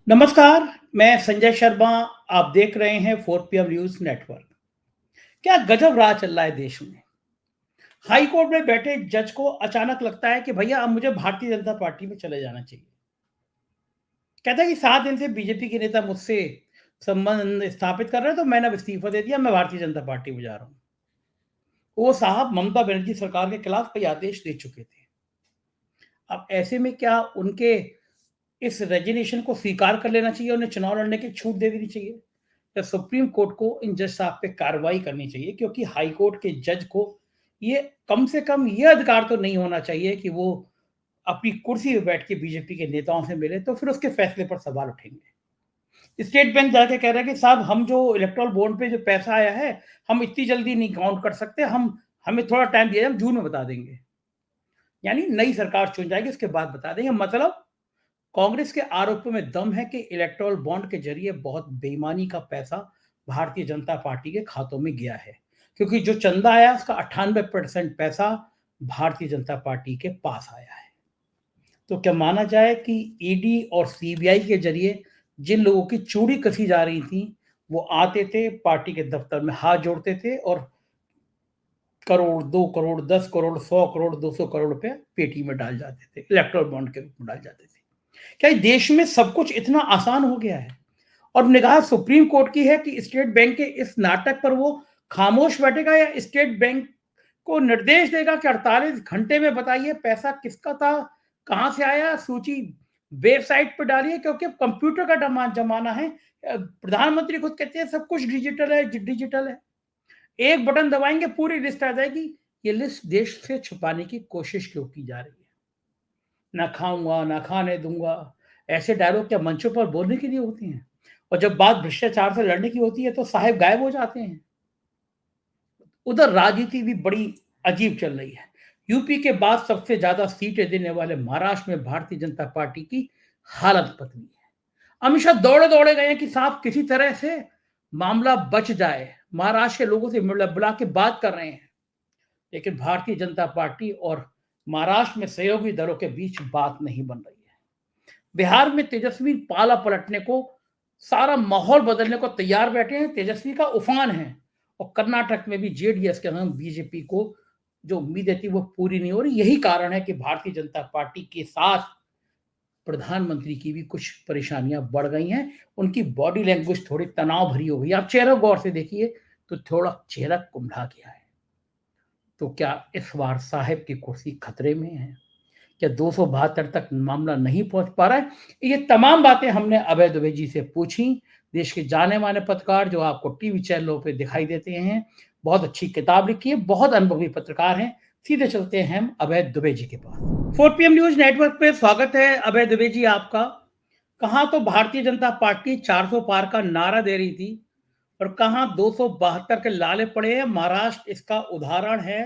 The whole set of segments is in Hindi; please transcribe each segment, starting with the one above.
नमस्कार, मैं संजय शर्मा। आप देख रहे हैं 4 PM न्यूज़ नेटवर्क। क्या गजब राज चल रहा है देश में। हाई कोर्ट में बैठे जज को अचानक लगता है कि भैया अब मुझे भारतीय जनता पार्टी में चले जाना चाहिए। कहता है कि 7 दिन से बीजेपी के नेता मुझसे संबंध स्थापित कर रहे हैं, तो मैंने अब इस्तीफा दे दिया, मैं भारतीय जनता पार्टी में जा रहा हूँ। वो साहब ममता बनर्जी सरकार के खिलाफ कई आदेश दे चुके थे। अब ऐसे में क्या उनके इस रेजिग्नेशन को स्वीकार कर लेना चाहिए, उन्हें चुनाव लड़ने की छूट दे देनी चाहिए? या सुप्रीम कोर्ट को इन जज साहब पे कार्रवाई करनी चाहिए, क्योंकि हाई कोर्ट के जज को ये कम से कम ये अधिकार तो नहीं होना चाहिए कि वो अपनी कुर्सी पे बैठ के बीजेपी के नेताओं से मिले, तो फिर उसके फैसले पर सवाल उठेंगे। स्टेट बैंक जाके कह रहा है कि साहब हम जो इलेक्टोरल बॉन्ड पे जो पैसा आया है, हम इतनी जल्दी नहीं काउंट कर सकते, हम हमें थोड़ा टाइम दिया, हम जून में बता देंगे। यानी नई सरकार चुन जाएगी, उसके बाद बता देंगे। मतलब कांग्रेस के आरोपों में दम है कि इलेक्टोरल बॉन्ड के जरिए बहुत बेईमानी का पैसा भारतीय जनता पार्टी के खातों में गया है, क्योंकि जो चंदा आया उसका 98% पैसा भारतीय जनता पार्टी के पास आया है। तो क्या माना जाए कि ईडी और सीबीआई के जरिए जिन लोगों की चूड़ी कसी जा रही थी, वो आते थे पार्टी के दफ्तर में, हाथ जोड़ते थे और करोड़, 2 करोड़, 10 करोड़, 100 करोड़, 200 करोड़ रुपए पेटी में डाल जाते थे, इलेक्टोरल बॉन्ड के रूप में डाल जाते थे। क्या देश में सब कुछ इतना आसान हो गया है? और निगाह सुप्रीम कोर्ट की है कि स्टेट बैंक के इस नाटक पर वो खामोश बैठेगा, या स्टेट बैंक को निर्देश देगा कि 48 घंटे में बताइए पैसा किसका था, कहां से आया, सूची वेबसाइट पर डालिए, क्योंकि अब कंप्यूटर का जमाना है। प्रधानमंत्री खुद कहते हैं सब कुछ डिजिटल है, डिजिटल है। एक बटन दबाएंगे पूरी लिस्ट आ जाएगी। ये लिस्ट देश से छुपाने की कोशिश क्यों की जा रही है? ना खाऊँगा, ना खाने दूँगा, ऐसे डायलॉग क्या मंचों पर बोलने के लिए होते हैं? और जब बात भ्रष्टाचार से लड़ने की होती है तो साहेब गायब हो जाते हैं। उधर राजनीति भी बड़ी अजीब चल रही है। यूपी के बाद सबसे ज़्यादा सीटें देने वाले महाराष्ट्र में भारतीय जनता पार्टी की हालत पतली है। अमित शाह दौड़े-दौड़े गए हैं कि साहब किसी तरह से मामला बच जाए। महाराष्ट्र के लोगों से बुला के बात कर रहे हैं। लेकिन भारतीय जनता पार्टी और महाराष्ट्र में सहयोगी दलों के बीच बात नहीं बन रही है। बिहार में तेजस्वी पाला पलटने को, सारा माहौल बदलने को तैयार बैठे हैं, तेजस्वी का उफान है। और कर्नाटक में भी जेडीएस के नाम बीजेपी को जो उम्मीदें थी वो पूरी नहीं हो रही। यही कारण है कि भारतीय जनता पार्टी के साथ प्रधानमंत्री की भी कुछ परेशानियां बढ़ गई हैं। उनकी बॉडी लैंग्वेज थोड़ी तनाव भरी हो गई। आप चेहरा गौर से देखिए तो थोड़ा चेहरा कुंभला गया है। तो क्या इस बार साहेब की कुर्सी खतरे में है? क्या 272 तक मामला नहीं पहुंच पा रहा है? ये तमाम बातें हमने अभय दुबे जी से पूछी। देश के जाने माने पत्रकार जो आपको टीवी चैनलों पे दिखाई देते हैं। बहुत अच्छी किताब लिखी है, बहुत अनुभवी पत्रकार हैं। सीधे चलते हैं हम अभय दुबे जी के पास। 4 PM न्यूज नेटवर्क पे स्वागत है अभय दुबे जी आपका। कहाँ तो भारतीय जनता पार्टी 400 पार का नारा दे रही थी, और कहाँ 272 के लाले पड़े हैं। महाराष्ट्र इसका उदाहरण है।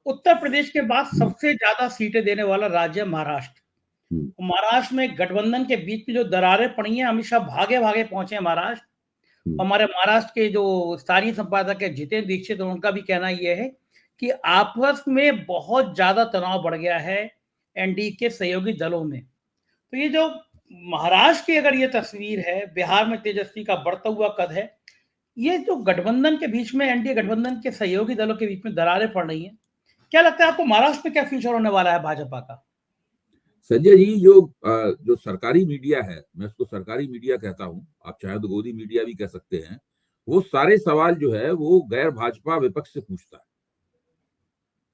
उत्तर प्रदेश के बाद हुँ, सबसे ज्यादा सीटें देने वाला राज्य है महाराष्ट्र। हुँ, महाराष्ट्र में गठबंधन के बीच में जो दरारें पड़ी हैं, अमित शाह भागे-भागे पहुँचे हैं महाराष्ट्र। हुँ, हमारे महाराष्ट्र के जो स्थानीय संपादक है जितेंद्र दीक्षित, उनका भी कहना ये है कि आपस में बहुत ज़्यादा तनाव बढ़ गया है एनडीए के सहयोगी दलों में। तो ये जो महाराष्ट्र की अगर ये तस्वीर है, बिहार में तेजस्वी का बढ़ता हुआ कद है, ये जो गठबंधन के बीच में, एनडीए गठबंधन के सहयोगी दलों के बीच में दरारें पड़ रही हैं, क्या लगता है आपको महाराष्ट्र में क्या फ्यूचर होने वाला है भाजपा का? संजय जी जो सरकारी मीडिया है, मैं उसको सरकारी मीडिया कहता हूँ, आप चाहे तो गोदी मीडिया भी कह सकते हैं, वो सारे सवाल जो है वो गैर भाजपा विपक्ष से पूछता है,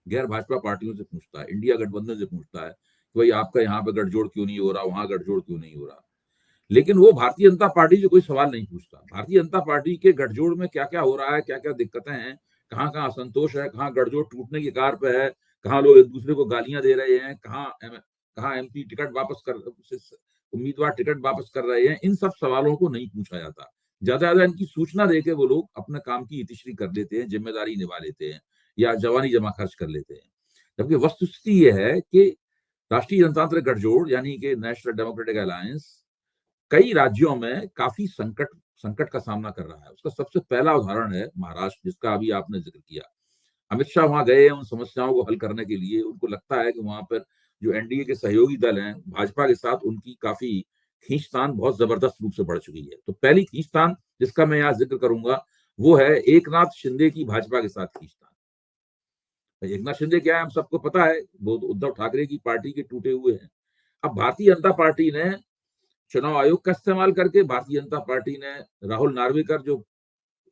गैर भाजपा पार्टियों से पूछता है, इंडिया गठबंधन से पूछता है कि भाई आपका यहाँ पे गठजोड़ क्यों नहीं हो रहा, वहां गठजोड़ क्यों नहीं हो रहा। लेकिन वो भारतीय जनता पार्टी से कोई सवाल नहीं पूछता। भारतीय जनता पार्टी के गठजोड़ में क्या-क्या हो रहा है, क्या-क्या दिक्कतें हैं, कहाँ-कहाँ असंतोष है, कहाँ गठजोड़ टूटने की कगार पे है, कहाँ लोग एक-दूसरे को गालियाँ दे रहे हैं, कहाँ एमपी टिकट वापस कर स उम्मीदवार टिकट वापस कर रहे हैं, इन सब सवालों को नहीं पूछा जाता। ज़्यादा-ज़्यादा इनकी सूचना देके वो लोग अपने काम की इतिश्री कर लेते हैं, ज़िम्मेदारी निभा लेते हैं या जवानी जमा खर्च कर लेते हैं। जबकि वस्तुस्थिति ये है कि राष्ट्रीय जनतांत्रिक गठजोड़ यानी कि नेशनल डेमोक्रेटिक अलायंस कई राज्यों में काफ़ी संकट संकट का सामना कर रहा है। उसका सबसे पहला उदाहरण है महाराष्ट्र, जिसका अभी आपने ज़िक्र किया। अमित शाह वहाँ गए हैं उन समस्याओं को हल करने के लिए। उनको लगता है कि वहाँ पर जो एनडीए के सहयोगी दल हैं, भाजपा के साथ उनकी काफ़ी खींचतान बहुत जबरदस्त रूप से बढ़ चुकी है। तो पहली खींचतान जिसका मैं यहाँ जिक्र करूंगा वो है एकनाथ शिंदे की भाजपा के साथ खींचतान। एकनाथ शिंदे क्या है हम सबको पता है, वो उद्धव ठाकरे की पार्टी के टूटे हुए हैं। अब भारतीय जनता पार्टी ने चुनाव आयोग का इस्तेमाल करके, भारतीय जनता पार्टी ने राहुल नार्वेकर जो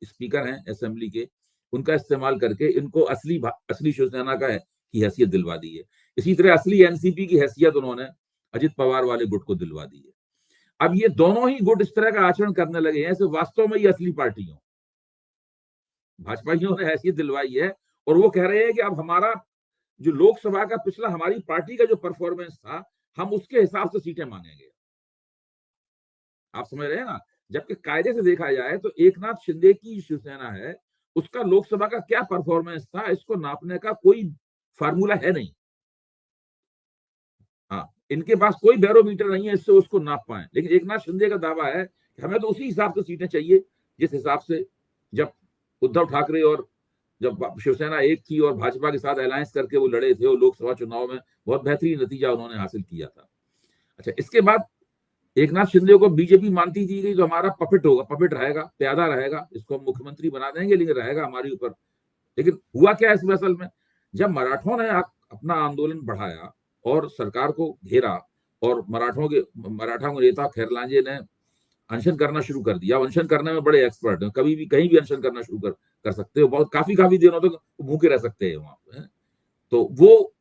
स्पीकर हैं असेंबली के, उनका इस्तेमाल करके इनको असली शिवसेना का है की हैसियत दिलवा दी है। इसी तरह असली एनसीपी की हैसियत उन्होंने अजित पवार वाले गुट को दिलवा दी है। अब ये दोनों ही गुट इस तरह का आचरण करने लगे हैं जैसे वास्तव में ये असली पार्टी हो। भाजपाइयों ने हैसियत दिलवाई है और वो कह रहे हैं कि अब हमारा जो लोकसभा का पिछला हमारी पार्टी का जो परफॉर्मेंस था हम उसके हिसाब से सीटें मांगेंगे। आप समझ रहे हैं ना, जबकि कायदे से देखा जाए तो एकनाथ शिंदे की शिवसेना है, उसका लोकसभा का क्या परफॉर्मेंस था इसको नापने का कोई फार्मूला है नहीं। हाँ, इनके पास कोई बैरोमीटर नहीं है इससे उसको नाप पाए। लेकिन एकनाथ शिंदे का दावा है कि हमें तो उसी हिसाब से सीटें चाहिए जिस हिसाब से जब उद्धव ठाकरे और जब शिवसेना एक थी और भाजपा के साथ अलायंस करके वो लड़े थे और लोकसभा चुनाव में बहुत बेहतरीन नतीजा उन्होंने हासिल किया था। अच्छा, इसके बाद एकनाथ शिंदे को बीजेपी मानती थी कि जो हमारा पपेट होगा, पपेट रहेगा, प्यादा रहेगा, इसको हम मुख्यमंत्री बना देंगे लेकिन रहेगा हमारे ऊपर। लेकिन हुआ क्या इस असल में, जब मराठों ने अपना आंदोलन बढ़ाया और सरकार को घेरा और मराठा नेता खैरलांजे ने अनशन करना शुरू कर दिया। अनशन करने में बड़े एक्सपर्ट हैं, कभी भी कहीं भी अनशन करना शुरू कर सकते हो, बहुत काफी दिनों तक भूखे रह सकते हैं वहां पे। तो वो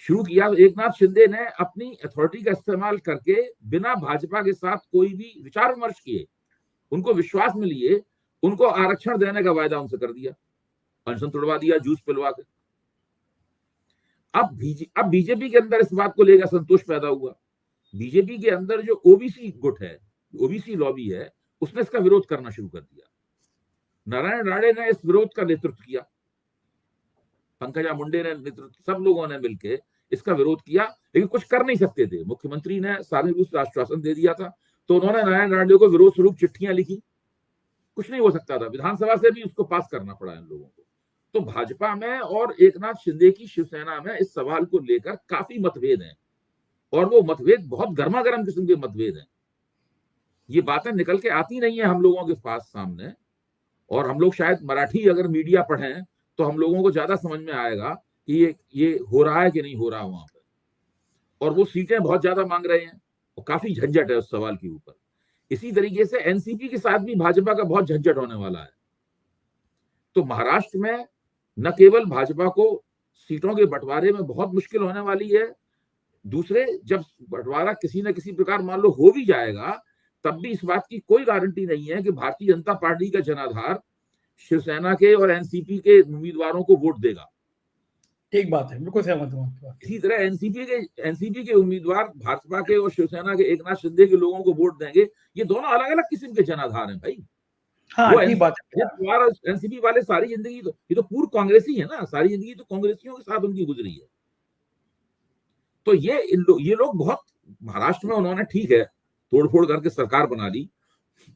शुरू किया। एकनाथ शिंदे ने अपनी अथॉरिटी का इस्तेमाल करके बिना भाजपा के साथ कोई भी विचार विमर्श किए, उनको विश्वास में लिए, उनको आरक्षण देने का वायदा उनसे कर दिया, अनशन तोड़वा दिया, जूस पिलवा के। अब बीजेपी के अंदर इस बात को लेकर संतोष पैदा हुआ। बीजेपी के अंदर जो ओबीसी गुट है, ओबीसी लॉबी है, उसने इसका विरोध करना शुरू कर दिया। नारायण राणे ने इस विरोध का नेतृत्व किया, पंकजा मुंडे ने नेतृत्व, सब लोगों ने मिलकर इसका विरोध किया, लेकिन कुछ कर नहीं सकते थे। मुख्यमंत्री ने सारे रूप से आश्वासन दे दिया था, तो उन्होंने नारायण राणे को विरोध स्वरूप चिट्ठियां लिखी, कुछ नहीं हो सकता था। विधानसभा से भी उसको पास करना पड़ा इन लोगों को। तो भाजपा में और एकनाथ शिंदे की शिवसेना में इस सवाल को लेकर काफी मतभेद हैं और वो मतभेद बहुत गर्मा गर्म किस्म के मतभेद हैं। ये बातें निकल के आती नहीं है हम लोगों के पास सामने, और हम लोग शायद मराठी अगर मीडिया पढ़ें तो हम लोगों को ज्यादा समझ में आएगा कि ये हो रहा है कि नहीं हो रहा वहां पर। और वो सीटें बहुत ज्यादा मांग रहे हैं और काफी झंझट है उस सवाल के ऊपर। इसी तरीके से एनसीपी के साथ भी भाजपा का बहुत झंझट होने वाला है। तो महाराष्ट्र में न केवल भाजपा को सीटों के बंटवारे में बहुत मुश्किल होने वाली है, दूसरे जब बंटवारा किसी न किसी प्रकार मान लो हो भी जाएगा, तब भी इस बात की कोई गारंटी नहीं है कि भारतीय जनता पार्टी का जनाधार शिवसेना के और एनसीपी के उम्मीदवारों को वोट देगा। ठीक बात है, बिल्कुल सहमत हूं आपकी बात। इसी तरह एनसीपी के उम्मीदवार भाजपा के और शिवसेना के एकनाथ शिंदे के लोगों को वोट देंगे। ये दोनों अलग अलग किस्म के जनाधार हैं भाई। हाँ, ठीक बात है। एनसीपी वाले सारी जिंदगी तो ये तो पूर्व कांग्रेसी है ना, सारी जिंदगी तो कांग्रेसियों के साथ उनकी गुजरी है। तो ये लोग बहुत महाराष्ट्र में उन्होंने ठीक है तोड़फोड़ करके सरकार बना ली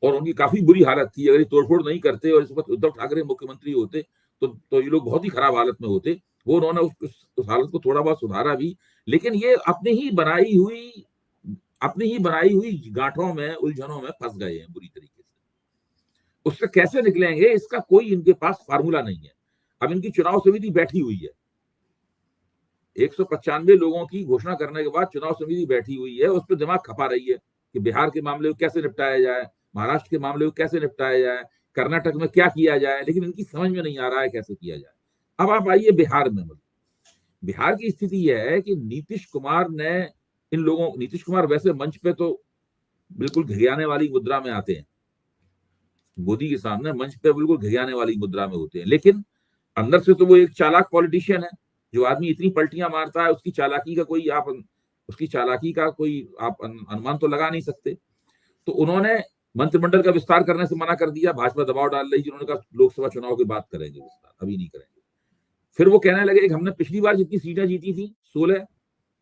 और उनकी काफी बुरी हालत थी। अगर ये तोड़फोड़ नहीं करते और इस वक्त उद्धव ठाकरे मुख्यमंत्री होते तो ये लोग बहुत ही खराब हालत में होते। वो उन्होंने उस हालत को थोड़ा बहुत सुधारा भी, लेकिन ये अपनी ही बनाई हुई गांठों में, उलझनों में फंस गए हैं बुरी तरीके से। उससे कैसे निकलेंगे इसका कोई इनके पास फार्मूला नहीं है। अब इनकी चुनाव समिति बैठी हुई है, 195 लोगों की घोषणा करने के बाद चुनाव समिति बैठी हुई है, उस पर दिमाग खपा रही है कि बिहार के मामले को कैसे निपटाया जाए, महाराष्ट्र के मामले को कैसे निपटाया जाए, कर्नाटक में क्या किया जाए, लेकिन इनकी समझ में नहीं आ रहा है कैसे किया जाए। अब आप आइए बिहार में। बिहार की स्थिति यह है कि नीतीश कुमार वैसे मंच पे तो बिल्कुल घिघियाने वाली मुद्रा में आते हैं, मोदी के सामने मंच पे बिल्कुल घिघियाने वाली मुद्रा में होते हैं, लेकिन अंदर से तो वो एक चालाक पॉलिटिशियन है। जो आदमी इतनी पलटियां मारता है उसकी चालाकी का कोई आप अनुमान तो लगा नहीं सकते। तो उन्होंने मंत्रिमंडल का विस्तार करने से मना कर दिया। भाजपा दबाव डाल रही, जिन्होंने कहा लोकसभा चुनाव की बात करेंगे विस्तार, अभी नहीं करेंगे। फिर वो कहने लगे कि हमने पिछली बार जितनी सीटें जीती थी 16,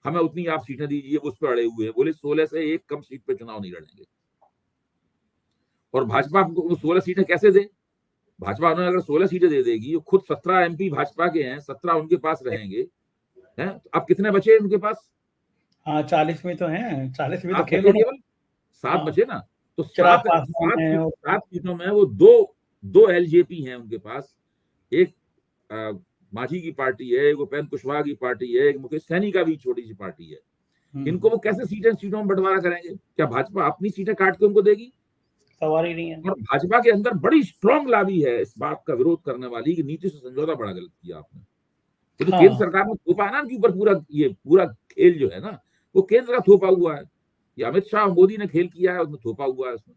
हमें उतनी आप सीटें दीजिए। उस पर अड़े हुए हैं, बोले 16 से एक कम सीट पे चुनाव नहीं लड़ेंगे। और भाजपा को 16 सीटें कैसे दे? भाजपा उन्हें अगर 16 सीटें दे देगी, खुद 17 एमपी भाजपा के हैं, 17 उनके पास रहेंगे, हैं? तो अब कितने बचे उनके पास? हाँ, 40 में तो हैं, 40 में तो केवल 7 हाँ, बचे ना, तो चिराग सात पासवान सात है और 7 सीटों में वो दो दो एलजेपी हैं उनके पास। एक मांझी की पार्टी है, एक उपेंद्र कुशवाहा की पार्टी है, एक मुकेश सहनी का भी छोटी सी पार्टी है। इनको वो कैसे सीटों में बंटवारा करेंगे? क्या भाजपा अपनी सीटें काट के उनको देगी? सवाल ही नहीं है। और भाजपा के अंदर बड़ी स्ट्रांग लॉबी है इस बात का विरोध करने वाली कि नीतीश से समझौता बड़ा गलत किया आपने। ये तो केंद्र हाँ, सरकार ने थोपा है ना उनके ऊपर, पूरा खेल जो है ना वो केंद्र का थोपा हुआ है। ये अमित शाह मोदी ने खेल किया है, उसमें थोपा हुआ है उसमें।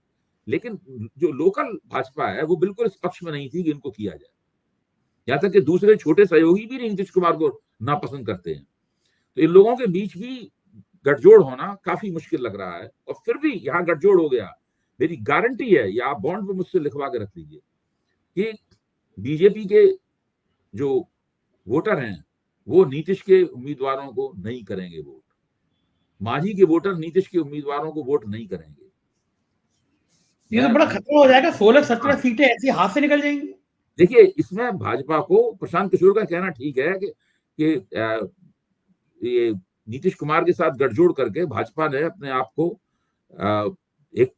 लेकिन जो लोकल भाजपा है वो बिल्कुल इस पक्ष में नहीं थी कि इनको किया जाए। यहाँ तक कि दूसरे छोटे सहयोगी भी नीतीश कुमार को नापसंद करते हैं। तो इन लोगों के बीच भी गठजोड़ होना काफी मुश्किल लग रहा है, और फिर भी यहाँ गठजोड़ हो गया। मेरी गारंटी है, या आप बॉन्ड पे मुझसे लिखवा के रख लीजिए, कि बीजेपी के जो वोटर हैं वो नीतीश के उम्मीदवारों को नहीं करेंगे वोट। मांझी के वोटर नीतीश के उम्मीदवारों को वोट नहीं करेंगे। ये तो मैं बड़ा खतरा हो जाएगा, 16-17 हाँ, सीटें ऐसी हाथ से निकल जाएंगी। देखिए इसमें भाजपा को, प्रशांत किशोर का कहना ठीक है कि ये नीतीश कुमार के साथ गठजोड़ करके भाजपा ने अपने आप को एक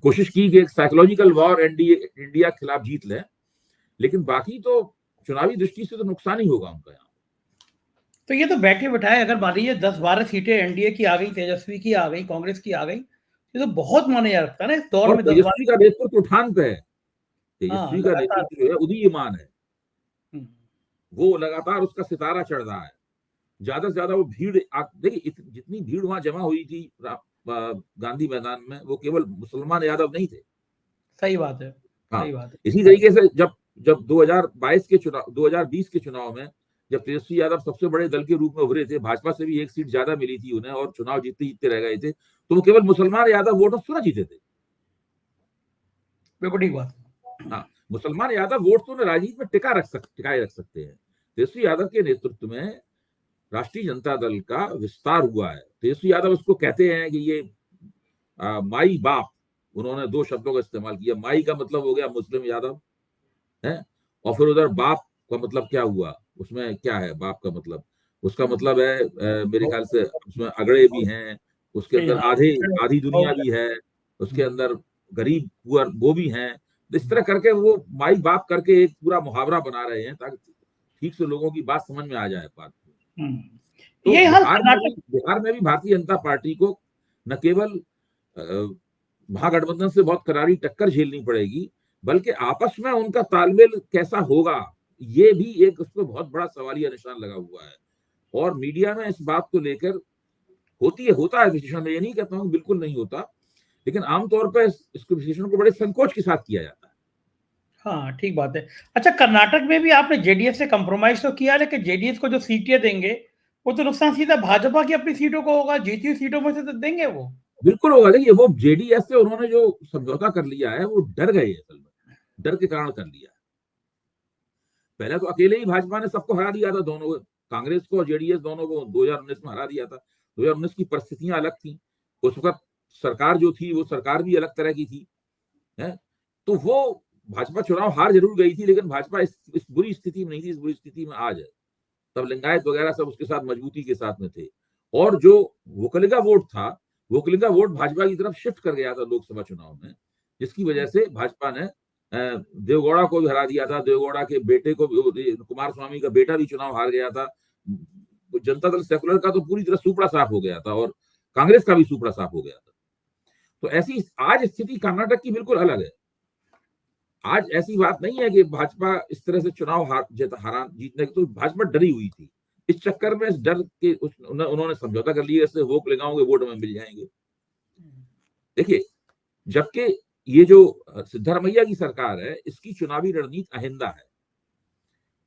कोशिश की कि एक साइकोलॉजिकल वॉर इंडिया के खिलाफ जीत ले। लेकिन बाकी तो चुनावी दृष्टि से तो नुकसान ही होगा उनका यहाँ। तो ये तो बैठे बिठाए अगर मान लीजिए 10-12 सीटें एनडीए की आ गई, तेजस्वी की आ गई, कांग्रेस की आ गई, ये तो बहुत माने जा रखता है ना इस दौर और में 10-12। तेजस्वी का नेतृत्व उठान पे है। हाँ, तेजस्वी का लगातार। नेतृत्व जो है उदीयमान है, हम्म, वो लगातार उसका सितारा चढ़ रहा है। ज्यादा से ज्यादा वो भीड़ देखिए, जितनी भीड़ वहां जमा हुई थी गांधी मैदान में, वो केवल मुसलमान यादव नहीं थे। सही बात है, हाँ, सही बात है। इसी तरीके से जब जब 2022 के चुनाव 2020 के चुनाव में जब तेजस्वी यादव सबसे बड़े दल के रूप में उभरे थे, भाजपा से भी एक सीट ज्यादा मिली थी उन्हें और चुनाव जीतते जीतते रह गए थे, तो वो केवल मुसलमान यादव वोटों से ना जीते थे। बिल्कुल ठीक बात। हाँ, मुसलमान यादव वोट तो उन्हें राजनीति में टिकाए रख सकते हैं। तेजस्वी यादव के नेतृत्व में राष्ट्रीय जनता दल का विस्तार हुआ है। तेजस्वी यादव उसको कहते हैं कि ये माई बाप, उन्होंने 2 शब्दों का इस्तेमाल किया। माई का मतलब हो गया मुस्लिम यादव है, और फिर उधर बाप का मतलब क्या हुआ, उसमें क्या है बाप का मतलब? उसका मतलब है मेरे ख्याल से उसमें अगड़े भी हैं, उसके अंदर हाँ, आधी दुनिया भी है, उसके अंदर गरीब पुअर वो भी हैं। इस तरह करके वो माई बाप करके एक पूरा मुहावरा बना रहे हैं ताकि ठीक से लोगों की बात समझ में आ जाए बात। तो ये हाल कर्नाटक। बिहार में भी भारतीय जनता पार्टी को न केवल महागठबंधन से बहुत करारी टक्कर झेलनी पड़ेगी, बल्कि आपस में उनका तालमेल कैसा होगा, ये भी एक उस पर बहुत बड़ा सवालिया निशान लगा हुआ है। और मीडिया में इस बात को लेकर होता है विश्लेषण, में ये नहीं कहता हूं बिल्कुल नहीं होता, लेकिन आमतौर पर इसको विश्लेषण को बड़े संकोच के साथ किया जाता है। हाँ, ठीक बात है। अच्छा, कर्नाटक में भी आपने जेडीएस से कंप्रोमाइज तो किया, लेकिन जेडीएस को जो सीटें देंगे वो तो नुकसान सीधा भाजपा की अपनी सीटों को होगा, जीती हुई सीटों में से तो देंगे वो। बिल्कुल होगा। देखिए वो जेडीएस से उन्होंने जो समझौता कर लिया है वो डर गए असल में, डर के कारण कर लिया है। पहले तो अकेले ही भाजपा ने सबको हरा दिया था, दोनों कांग्रेस को और जेडीएस दोनों को 2019 में हरा दिया था। 2019 की परिस्थितियां अलग थी, उस वक्त सरकार जो थी वो सरकार भी अलग तरह की थी, है। तो वो भाजपा चुनाव हार जरूर गई थी, लेकिन भाजपा इस बुरी स्थिति में नहीं थी, इस बुरी स्थिति में आज है। तब लिंगायत वगैरह सब उसके साथ मजबूती के साथ में थे, और जो वोकलिगा वोट था, वोकलिगा वोट भाजपा की तरफ शिफ्ट कर गया था लोकसभा चुनाव में, जिसकी वजह से भाजपा ने देवगौड़ा को भी हरा दिया था। देवगौड़ा के बेटे को, कुमार स्वामी का बेटा भी चुनाव हार गया था। जनता दल सेकुलर का तो पूरी तरह सुपड़ा साफ हो गया था, और कांग्रेस का भी सुपड़ा साफ हो गया था। तो ऐसी आज स्थिति कर्नाटक की बिल्कुल अलग है। आज ऐसी बात नहीं है कि भाजपा इस तरह से चुनाव जीतने की, तो भाजपा डरी हुई थी। इस चक्कर में, इस डर के उन्होंने समझौता कर लिया, इससे वोकलिगाओं के वोट हमें मिल जाएंगे। देखिए, जबकि ये जो सिद्धरामैया की सरकार है, इसकी चुनावी रणनीति अहिंदा है।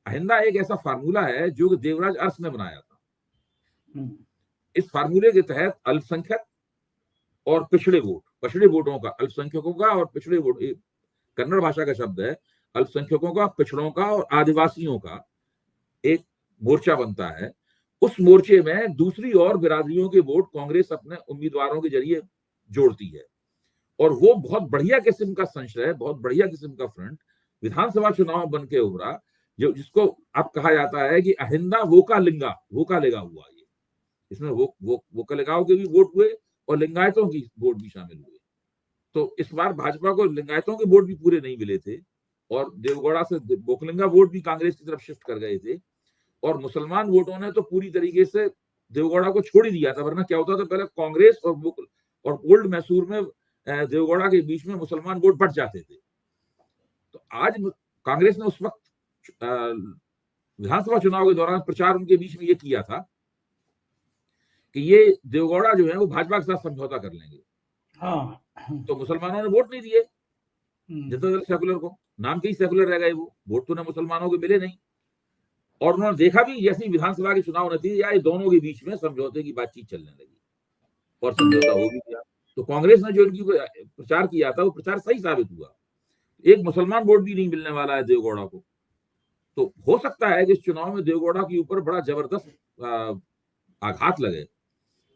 अहिंदा एक ऐसा फार्मूला है जो देवराज अरस ने बनाया था। इस फार्मूले के तहत अल्पसंख्यक और पिछड़े वोटों का, अल्पसंख्यकों का और पिछड़े वोट, कन्नड़ भाषा का शब्द है, अल्पसंख्यकों का, पिछड़ों का और आदिवासियों का एक मोर्चा बनता है। उस मोर्चे में दूसरी और बिरादरियों के वोट कांग्रेस अपने उम्मीदवारों के जरिए जोड़ती है, और वो बहुत बढ़िया किस्म का संशय, बहुत बढ़िया किस्म का फ्रंट विधानसभा चुनाव बन के उभरा, जो जिसको अब कहा जाता है कि अहिंदा वोकालेगा हुआ। ये इसमें वोकालेगाओं के भी वोट हुए और लिंगायतों की वोट भी शामिल हुए। तो इस बार भाजपा को लिंगायतों के वोट भी पूरे नहीं मिले थे और देवगौड़ा से बोकलिंगा वोट भी कांग्रेस की तरफ शिफ्ट कर गए थे, और मुसलमान वोटों ने तो पूरी तरीके से देवगौड़ा को छोड़ ही दिया था। वरना क्या होता था, पहले कांग्रेस और ओल्ड मैसूर में देवगौड़ा के बीच में मुसलमान वोट बढ़ जाते थे। तो आज कांग्रेस ने उस वक्त विधानसभा चुनाव के दौरान प्रचार उनके बीच में ये किया था कि ये देवगौड़ा जो है वो भाजपा के साथ समझौता कर लेंगे। हाँ, तो मुसलमानों ने वोट नहीं दिए जनता दल सेकुलर को, नाम के ही सेकुलर रह गए, वो वोट तो ना मुसलमानों के मिले नहीं। और उन्होंने देखा भी जैसे विधानसभा के चुनाव नतीजे आए, दोनों के बीच में समझौते की बातचीत चलने लगी और समझौता हो भी गया। तो कांग्रेस ने जो इनकी प्रचार किया था वो प्रचार सही साबित हुआ। एक मुसलमान वोट भी नहीं मिलने वाला है देवगौड़ा को। तो हो सकता है कि इस चुनाव में देवगौड़ा के ऊपर बड़ा जबरदस्त आघात लगे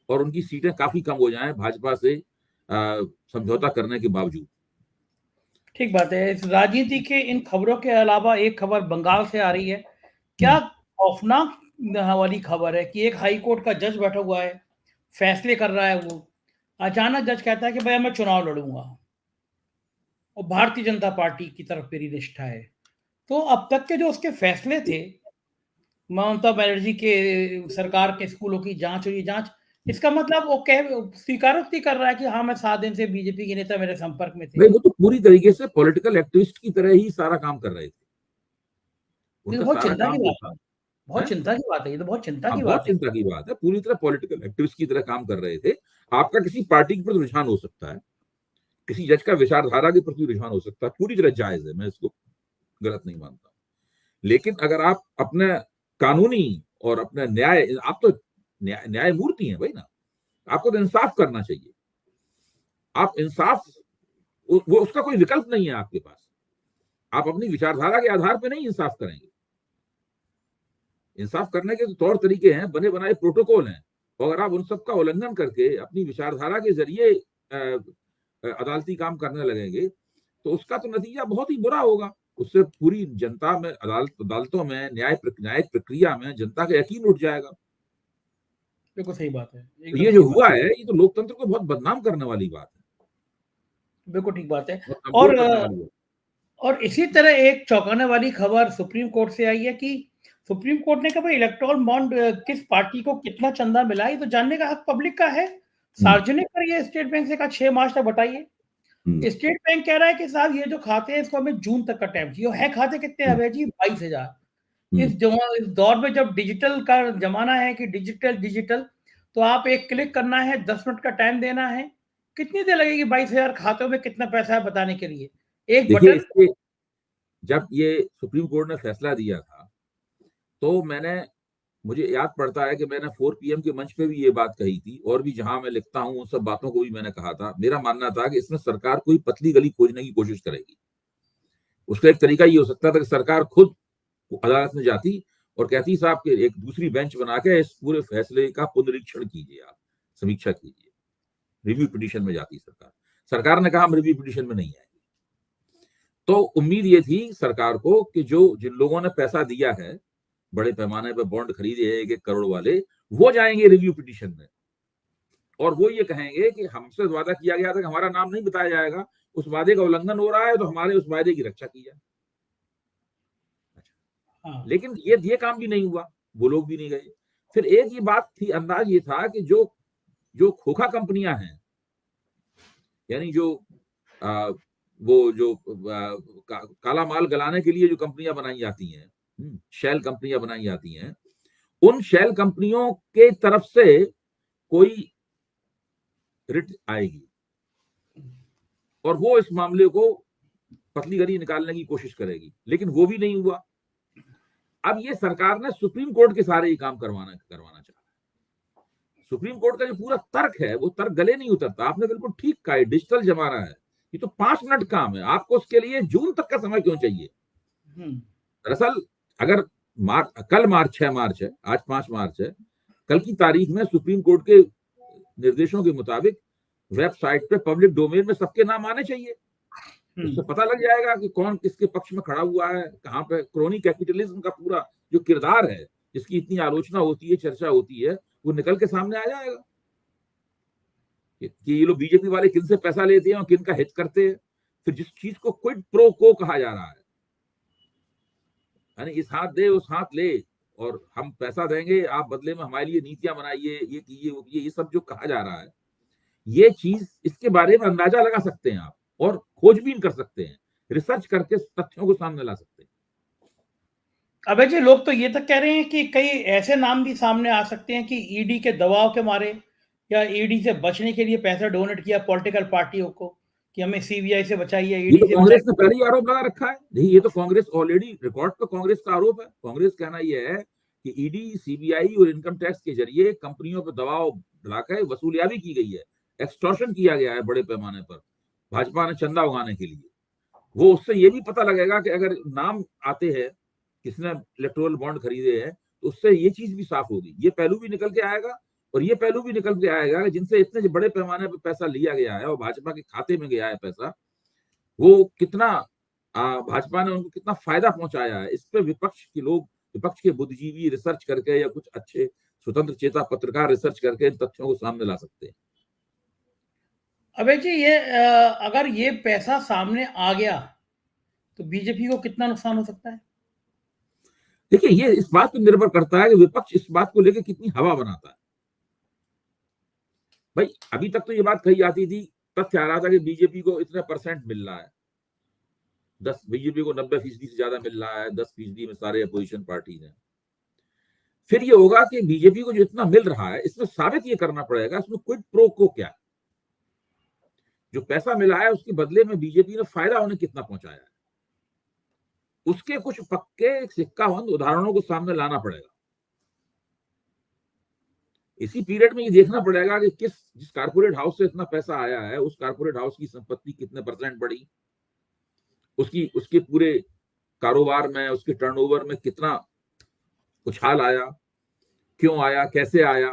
और उनकी सीटें काफी कम हो जाएं भाजपा से समझौता करने के बावजूद। ठीक बात है। इस राजनीति के इन खबरों के अलावा एक खबर बंगाल से आ रही है। क्या खौफनाक वाली खबर है कि एक हाई कोर्ट का जज बैठा हुआ है, फैसले कर रहा है। वो अचानक जज कहता है कि भाई मैं चुनाव लड़ूंगा और भारतीय जनता पार्टी की तरफ मेरी निष्ठा है। तो अब तक के जो उसके फैसले थे, ममता बनर्जी के सरकार के स्कूलों की जांच हुई, जांच, इसका मतलब वो कह स्वीकारोक्ति कर रहा है कि हाँ मैं 7 दिन से बीजेपी के नेता मेरे संपर्क में थे। भाई वो तो पूरी तरीके से पॉलिटिकल एक्टिविस्ट की तरह ही सारा काम कर रहे थे। ये तो उनका बहुत सारा चिंता काम की जो बात है, था, बहुत चिंता की बात है, ये तो बहुत चिंता की बहुत बात है। चिंता की बात है। पूरी तरह पॉलिटिकल एक्टिविस्ट की तरह काम कर रहे थे। आपका किसी पार्टी के प्रति रुझान हो सकता है, किसी जज का विचारधारा के प्रति रुझान हो सकता है, पूरी तरह जायज है, मैं इसको गलत नहीं मानता। लेकिन अगर आप अपने कानूनी और अपने न्याय, आप तो न्यायमूर्ति हैं भाई ना, आपको तो इंसाफ करना चाहिए। आप इंसाफ, वो उसका कोई विकल्प नहीं है आपके पास। आप अपनी विचारधारा के आधार पर नहीं इंसाफ करेंगे। इंसाफ करने के तो तौर तरीके हैं, बने बनाए प्रोटोकॉल हैं, और अगर आप उन सब का उल्लंघन करके अपनी विचारधारा के जरिए अदालती काम करने लगेंगे तो उसका तो नतीजा बहुत ही बुरा होगा। उससे पूरी जनता में, अदालतों में, न्यायिक प्रक्रिया में जनता का यकीन उठ जाएगा। बिल्कुल सही बात है, तो एकदम ये जो सही बात हुआ है, ये तो लोकतंत्र को बहुत बदनाम करने वाली बात है, है, बिल्कुल ठीक बात है। बहुत कमजोर करने वाली बात। और इसी तरह एक चौंकाने वाली खबर सुप्रीम कोर्ट से आई है कि सुप्रीम कोर्ट ने कहा भाई इलेक्टोरल बॉन्ड किस पार्टी को कितना चंदा मिला, ये तो जानने का हक पब्लिक का है, सार्वजनिक करिए। स्टेट बैंक से कहा 6 मार्च तक बताइए। स्टेट बैंक कह रहा है कि साहब ये जो खाते हैं इसको हमें जून तक का टाइम चाहिए। है खाते कितने अभय जी? 22,000। इस दौर में जब डिजिटल का जमाना है कि डिजिटल डिजिटल, तो आप एक क्लिक करना है, 10 मिनट का टाइम देना है, कितनी देर लगेगी 22,000 खातों में कितना पैसा है बताने के लिए? एक देखिए, बटन। इसके जब ये सुप्रीम कोर्ट ने फैसला दिया था तो मुझे याद पड़ता है कि मैंने 4 PM के मंच पे भी ये बात कही थी, और भी जहां मैं लिखता हूं उन सब बातों को भी मैंने कहा था। मेरा मानना था कि इसमें सरकार कोई पतली गली खोजने की कोशिश करेगी। उसका एक तरीका ये हो सकता था कि सरकार खुद अदालत में जाती और कहती साहब कि एक दूसरी बेंच बना के इस पूरे फैसले का पुनरीक्षण कीजिए, आप समीक्षा कीजिए। रिव्यू पिटीशन में जाती सरकार ने कहा हम रिव्यू पिटीशन में नहीं आएंगे। तो उम्मीद ये थी सरकार को कि जिन लोगों ने पैसा दिया है, बड़े पैमाने पर बॉन्ड खरीदे हैं 1-1 करोड़ वाले, वो जाएंगे रिव्यू पिटीशन में और वो ये कहेंगे कि हमसे वादा किया गया था कि हमारा नाम नहीं बताया जाएगा, उस वादे का उल्लंघन हो रहा है, तो हमारे उस वादे की रक्षा की जाए। हाँ। लेकिन ये काम भी नहीं हुआ, वो लोग भी नहीं गए। फिर एक ये बात थी, अंदाज ये था कि जो खोखा कंपनियां हैं, यानी वो जो काला माल गलाने के लिए जो कंपनियां बनाई जाती हैं, शेल कंपनियां बनाई जाती हैं, उन शेल कंपनियों के तरफ से कोई रिट आएगी और वो इस मामले को पतली गली निकालने की कोशिश करेगी, लेकिन वो भी नहीं हुआ। अब ये सरकार ने सुप्रीम कोर्ट के सारे ही काम करवाना चाहा। सुप्रीम कोर्ट का जो पूरा तर्क है वो तर्क गले नहीं उतरता। आपने बिल्कुल ठीक कहा, डिजिटल जमाना है, ये तो 5 मिनट काम है, आपको उसके लिए जून तक का समय क्यों चाहिए? दरअसल अगर कल 6 मार्च है, आज 5 मार्च है, कल की तारीख में सुप्रीम कोर्ट के निर्देशों के मुताबिक वेबसाइट पे पब्लिक डोमेन में सबके नाम आने चाहिए। उससे पता लग जाएगा कि कौन किसके पक्ष में खड़ा हुआ है, कहाँ पे। क्रोनी कैपिटलिज्म का पूरा जो किरदार है, जिसकी इतनी आलोचना होती है, चर्चा होती है, वो निकल के सामने आ जाएगा। कि ये लोग बीजेपी वाले किन से पैसा लेते हैं और किन का हित करते हैं। फिर जिस चीज को क्विड प्रो को कहा जा रहा है, यानी इस हाथ दे उस हाथ ले, और हम पैसा देंगे, आप बदले में हमारे लिए नीतियां बनाइए, ये कीजिए वो कीजिए, ये सब जो कहा जा रहा है, ये चीज, इसके बारे में अंदाजा लगा सकते हैं आप और खोजबीन कर सकते हैं, रिसर्च करके तथ्यों को सामने ला सकते हैं। अबे जी, लोग तो ये तक कह रहे हैं कि कई ऐसे नाम भी सामने आ सकते हैं कि ईडी के दबाव के मारे या ईडी से बचने के लिए पैसा डोनेट किया पॉलिटिकल पार्टियों को कि हमें सीबीआई से बचाइए, ये ईडी तो से कांग्रेस ने बचाइए। पहले ही आरोप लगा रखा है। नहीं, ये तो कांग्रेस ऑलरेडी रिकॉर्ड पे कांग्रेस का आरोप है। कांग्रेस कहना यह है कि ईडी, सीबीआई और इनकम टैक्स के जरिए कंपनियों पर दबाव डालकर वसूलियाबी की गई है, एक्सटॉर्शन किया गया है बड़े पैमाने पर भाजपा ने चंदा उगाने के लिए। वो उससे ये भी पता लगेगा कि अगर नाम आते हैं किसने इलेक्टोरल बॉन्ड खरीदे हैं, तो उससे ये चीज भी साफ होगी, ये पहलू भी निकल के आएगा। और ये पहलू भी निकल के आएगा कि जिनसे इतने बड़े पैमाने पर पैसा लिया गया है और भाजपा के खाते में गया है पैसा, वो कितना भाजपा ने उनको कितना फायदा पहुंचाया है। इस पे विपक्ष के लोग, विपक्ष के बुद्धिजीवी रिसर्च करके या कुछ अच्छे स्वतंत्र चेता पत्रकार रिसर्च करके इन तथ्यों को सामने ला सकते हैं। अबे जी, ये अगर ये पैसा सामने आ गया तो बीजेपी को कितना नुकसान हो सकता है? देखिए, ये इस बात पर निर्भर करता है कि विपक्ष इस बात को लेकर कितनी हवा बनाता है। भाई, अभी तक तो ये बात कही जाती थी, तथ्य आ रहा था कि बीजेपी को इतने परसेंट मिल रहा है, 90% से ज्यादा मिल रहा है, 10% में सारे अपोजिशन पार्टी हैं। फिर ये होगा कि बीजेपी को जो इतना मिल रहा है, इसमें साबित ये करना पड़ेगा इसमें क्विड प्रो को क्या है। जो पैसा मिला है उसके बदले में बीजेपी ने फायदा उन्हें कितना पहुंचाया है, उसके कुछ पक्के सिक्काबंद उदाहरणों को सामने लाना पड़ेगा। इसी पीरियड में ये देखना पड़ेगा कि जिस कारपोरेट हाउस से इतना पैसा आया है, उस कारपोरेट हाउस की संपत्ति कितने परसेंट बढ़ी, उसके पूरे कारोबार में, उसके टर्नओवर में कितना उछाल आया, क्यों आया, कैसे आया,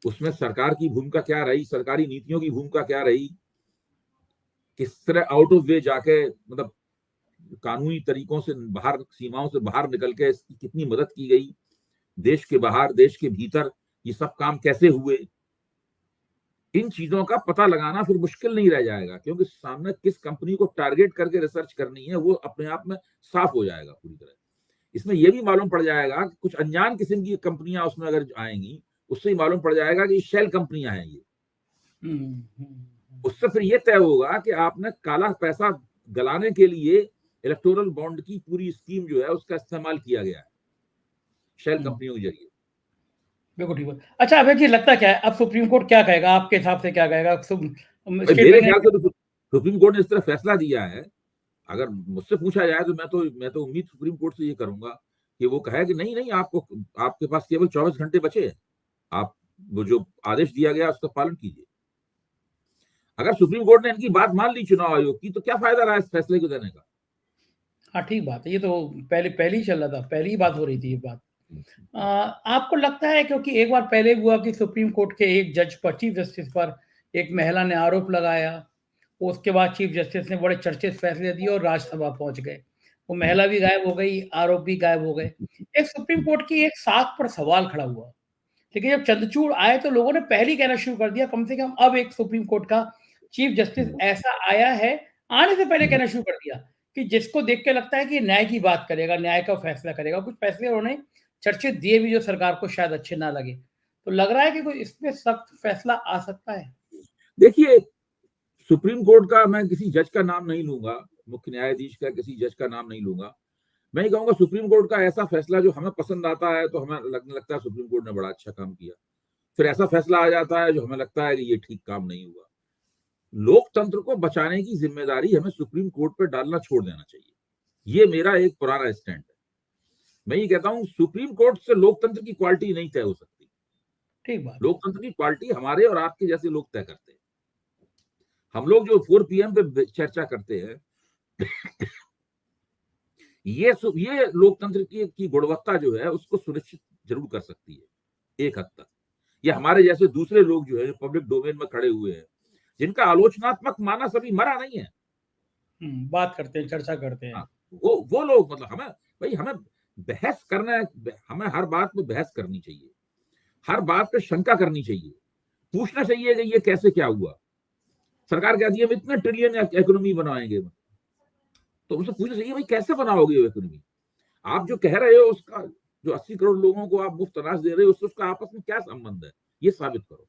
उसमें सरकार की भूमिका क्या रही, सरकारी नीतियों की भूमिका क्या रही, किस तरह आउट ऑफ वे जाके, मतलब कानूनी तरीकों से बाहर, सीमाओं से बाहर निकल के इसकी कितनी मदद की गई, देश के बाहर, देश के भीतर ये सब काम कैसे हुए। इन चीजों का पता लगाना फिर मुश्किल नहीं रह जाएगा, क्योंकि सामने किस कंपनी को टारगेट करके रिसर्च करनी है वो अपने आप में साफ हो जाएगा पूरी तरह। इसमें यह भी मालूम पड़ जाएगा कि कुछ अनजान किस्म की कंपनियां उसमें अगर आएंगी, उससे ही मालूम पड़ जाएगा कि शेल कंपनियां हैं ये। उससे फिर यह तय होगा कि आपने काला पैसा गलाने के लिए इलेक्टोरल बॉन्ड की पूरी स्कीम जो है उसका इस्तेमाल किया गया है शेल कंपनियों के जरिए। बिल्कुल ठीक बात। अच्छा अभय जी, लगता क्या है अब सुप्रीम कोर्ट क्या कहेगा, आपके हिसाब से क्या कहेगा? मेरे ख्याल से तो सुप्रीम कोर्ट ने इस तरह फैसला दिया है, अगर मुझसे पूछा जाए तो मैं तो उम्मीद सुप्रीम कोर्ट से ये करूंगा कि वो कहे कि नहीं नहीं, आपके पास केवल 24 घंटे बचे हैं, आप वो जो आदेश दिया गया उसका पालन कीजिए। अगर सुप्रीम कोर्ट ने इनकी बात मान ली चुनाव आयोग की, तो क्या फायदा रहा इस फैसले को देने का? हाँ ठीक बात है, ये तो पहले ही चल रहा था, पहली ही बात हो रही थी ये बात। आपको लगता है, क्योंकि एक बार पहले हुआ कि सुप्रीम कोर्ट के एक जज पर, चीफ जस्टिस पर एक महिला ने आरोप लगाया, उसके बाद चीफ जस्टिस ने बड़े चर्चित फैसले दिए और राज्यसभा पहुंच गए, वो महिला भी गायब हो गई, आरोप भी गायब हो गए। एक सुप्रीम कोर्ट की एक साख पर सवाल खड़ा हुआ, लेकिन जब चंद्रचूड़ आए तो लोगों ने पहले ही कहना शुरू कर दिया, कम से कम अब एक सुप्रीम कोर्ट का चीफ जस्टिस ऐसा आया है, आने से पहले कहना शुरू कर दिया कि जिसको देख के लगता है कि न्याय की बात करेगा, न्याय का फैसला करेगा। कुछ फैसले उन्होंने चर्चित दिए भी जो सरकार को शायद अच्छे ना लगे, तो लग रहा है कि कोई इसमें सख्त फैसला आ सकता है। देखिए, सुप्रीम कोर्ट का मैं किसी जज का नाम नहीं लूंगा, मुख्य न्यायाधीश का किसी जज का नाम नहीं लूंगा, मैं ही कहूंगा सुप्रीम कोर्ट का ऐसा फैसला जो हमें पसंद आता है तो हमें लगने लगता है सुप्रीम कोर्ट ने बड़ा अच्छा काम किया, फिर ऐसा फैसला आ जाता है जो हमें लगता है कि ये ठीक काम नहीं हुआ। लोकतंत्र को बचाने की जिम्मेदारी हमें सुप्रीम कोर्ट पर डालना छोड़ देना चाहिए, ये मेरा एक पुराना स्टैंड है। मैं ये कहता हूं सुप्रीम कोर्ट से लोकतंत्र की क्वालिटी नहीं तय हो सकती, ठीक बात। लोकतंत्र की क्वालिटी हमारे और आपके जैसे लोग तय करते हैं। हम लोग जो 4 PM पे चर्चा करते हैं ये लोकतंत्र की गुणवत्ता जो है उसको सुनिश्चित जरूर कर सकती है एक हद तक। ये हमारे जैसे दूसरे लोग जो है, जो पब्लिक डोमेन में खड़े हुए हैं, जिनका आलोचनात्मक मानस अभी मरा नहीं है, बात करते हैं, चर्चा करते हैं। हाँ, वो लोग, मतलब हमें बहस करना है, हमें हर बात में बहस करनी चाहिए, हर बात पे शंका करनी चाहिए, पूछना चाहिए कि ये कैसे क्या हुआ। सरकार कहती है हम इतना ट्रिलियन इकोनॉमी बनाएंगे, तो उनसे पूछना चाहिए भाई कैसे बनाओगे वो इकोनॉमी। आप जो कह रहे हो उसका, जो 80 करोड़ लोगों को आप मुफ्त अनाज दे रहे हो, उससे उसका आपस में क्या संबंध है, ये साबित करो।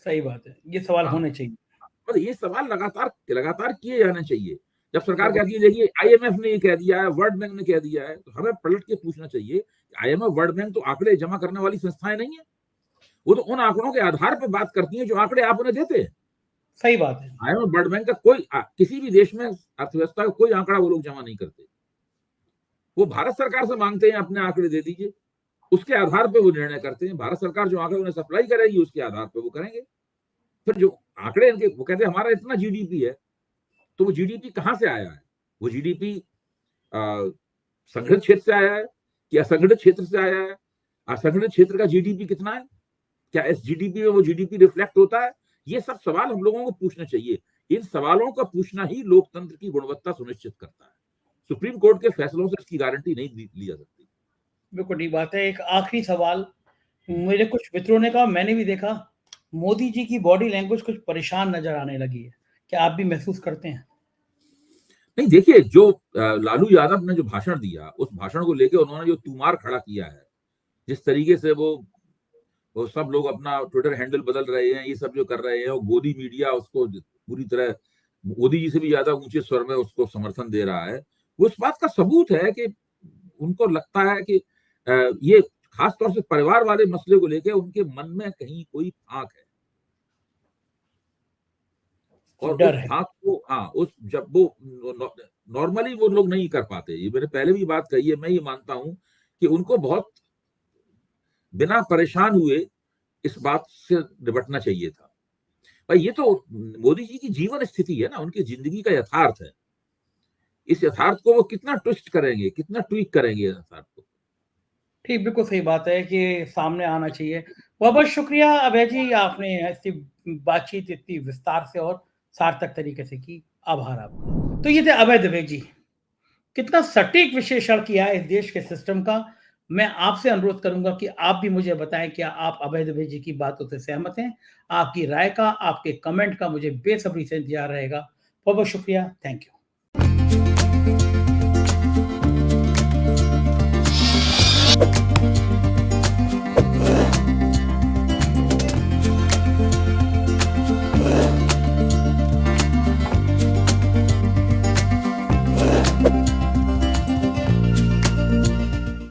सही बात है, ये सवाल हाँ, होने चाहिए। और ये सवाल लगातार लगातार किए जाने चाहिए। जब सरकार बिल्कुल। कहती है देखिए आईएमएफ ने ये कह दिया है, वर्ल्ड बैंक ने कह दिया है, तो हमें पलट के पूछना चाहिए आईएमएफ वर्ल्ड बैंक तो आंकड़े जमा करने वाली संस्थाएं नहीं है। वो तो उन आंकड़ों के आधार पर बात करती है जो आंकड़े आप उन्हें देते हैं। सही बात है। आईएमएफ वर्ल्ड बैंक का कोई किसी भी देश में अर्थव्यवस्था का कोई आंकड़ा वो लोग जमा नहीं करते। वो भारत सरकार से मांगते हैं अपने आंकड़े दे दीजिए, उसके आधार पर वो निर्णय करते हैं। भारत सरकार जो आंकड़े उन्हें सप्लाई करेगी उसके आधार पर वो करेंगे। फिर जो आंकड़े इनके, वो कहते हैं हमारा इतना जीडीपी है, तो वो जीडीपी कहां से आया है? वो जीडीपी संगठित क्षेत्र से आया है कि असंगठित क्षेत्र से आया है? असंगठित क्षेत्र का जीडीपी कितना है? क्या इस जीडीपी में वो जीडीपी रिफ्लेक्ट होता है? ये सब सवाल हम लोगों को पूछना चाहिए। इन सवालों का पूछना ही लोकतंत्र की गुणवत्ता सुनिश्चित करता है। सुप्रीम कोर्ट के फैसलों से इसकी गारंटी नहीं ली जा सकती। बिल्कुल ठीक बात है। एक आखिरी सवाल, मेरे कुछ मित्रों ने कहा, मैंने भी देखा, मोदी जी की बॉडी लैंग्वेज कुछ परेशान नजर आने लगी है। क्या आप भी महसूस करते हैं? नहीं, देखिए जो लालू यादव ने जो भाषण दिया, उस भाषण को लेकर उन्होंने जो तुमार खड़ा किया है, जिस तरीके से वो सब लोग अपना ट्विटर हैंडल बदल रहे हैं, ये सब जो कर रहे हैं, और गोदी मीडिया उसको पूरी तरह मोदी जी से भी ज्यादा ऊंचे स्वर में उसको समर्थन दे रहा है, वो इस बात का सबूत है कि उनको लगता है कि ये खासतौर से परिवार वाले मसले को लेकर उनके मन में कहीं कोई फांक है, और उस डर है। फांक को, हाँ, उस जब वो नॉर्मली वो लोग नहीं कर पाते। ये मैंने पहले भी बात कही है, मैं ये मानता हूं कि उनको बहुत बिना परेशान हुए इस बात से निपटना चाहिए था। भाई ये तो मोदी जी की जीवन स्थिति है ना, उनकी जिंदगी का यथार्थ है। इस यथार्थ को वो कितना ट्विस्ट करेंगे, कितना ट्वीक करेंगे यथार्थ को। ठीक, बिल्कुल सही बात है कि सामने आना चाहिए। बहुत बहुत शुक्रिया अभय जी, आपने ऐसी बातचीत इतनी विस्तार से और सार्थक तरीके से की। आभार आपका। तो ये थे अभय दुबे जी। कितना सटीक विश्लेषण किया है इस देश के सिस्टम का। मैं आपसे अनुरोध करूंगा कि आप भी मुझे बताएं, क्या आप अभय दुबे जी की बातों से सहमत हैं? आपकी राय का, आपके कमेंट का मुझे बेसब्री से इंतजार रहेगा। बहुत बहुत शुक्रिया। Thank you.